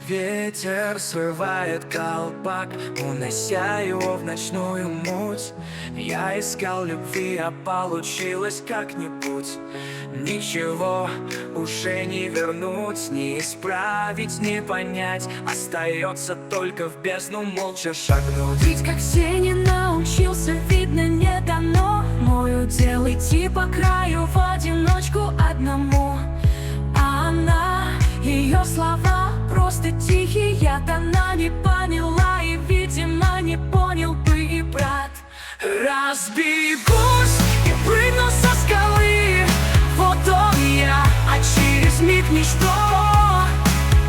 Ветер срывает колпак, унося его в ночную муть. Я искал любви, а получилось как-нибудь. Ничего уже не вернуть, не исправить, не понять. Остается только в бездну молча шагнуть. Ведь как все не научился, видно, не дано. Мой удел идти по краю в одиночку одному. А она, ее слова просто тихие, она не поняла и, видимо, не понял бы и брат. Разбегусь и прыгну со скалы. Вот он я, а через миг ничто.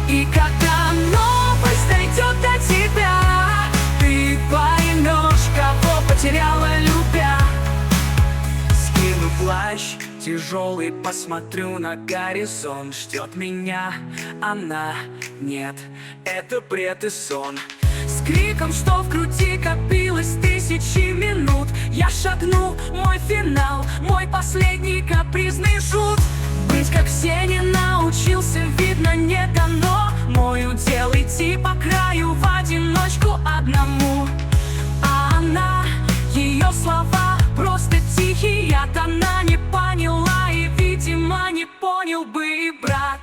И когда новость дойдет до тебя, ты поймешь, кого потеряла, любя. Скину плащ тяжелый, посмотрю на горизонт. Ждет меня она, нет, это бред и сон. С криком, что в груди копилось тысячи минут, я шагну, мой финал, мой последний капризный шут. Быть как все не научился, видно, не дано. Мой удел идти по краю в одиночку одному. А она, ее слова просто тихие, она не поняла и, видимо, не понял бы и брат.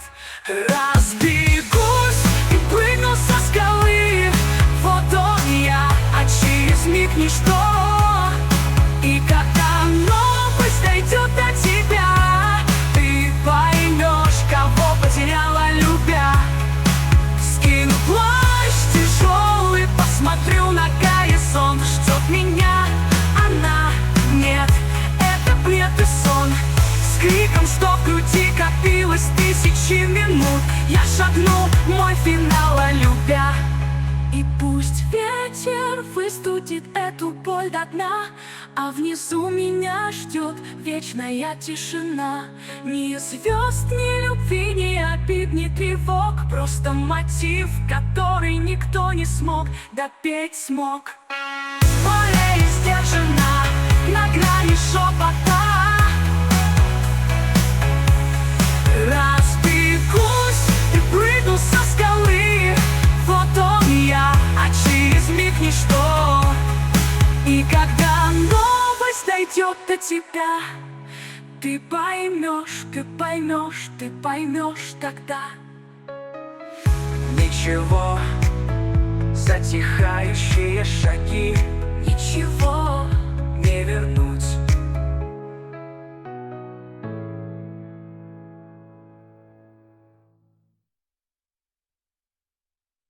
Разбегусь и прыгну со скалы. Вот он я, а через миг ничто. И когда новость дойдет до тебя, ты поймешь, кого потеряла, любя. Скину плащ тяжелый, посмотрю на горизонт. Ждет меня она, нет, это бред и сон. С криком, что в груди копилось тысячи минут, я шагну, мой финал, любя. И пусть ветер выстудит эту боль до дна, а внизу меня ждет вечная тишина. Ни звезд, ни любви, ни обид, ни тревог, просто мотив, который никто не смог допеть смог. Поле сдержана на грани шепота. Разбегусь и прыгну со скалы. Вот он я, а через миг ничто. И когда новость дойдет до тебя, ты поймешь, ты поймешь, ты поймешь тогда. Ничего, затихающие шаги, Ничего не вернуть.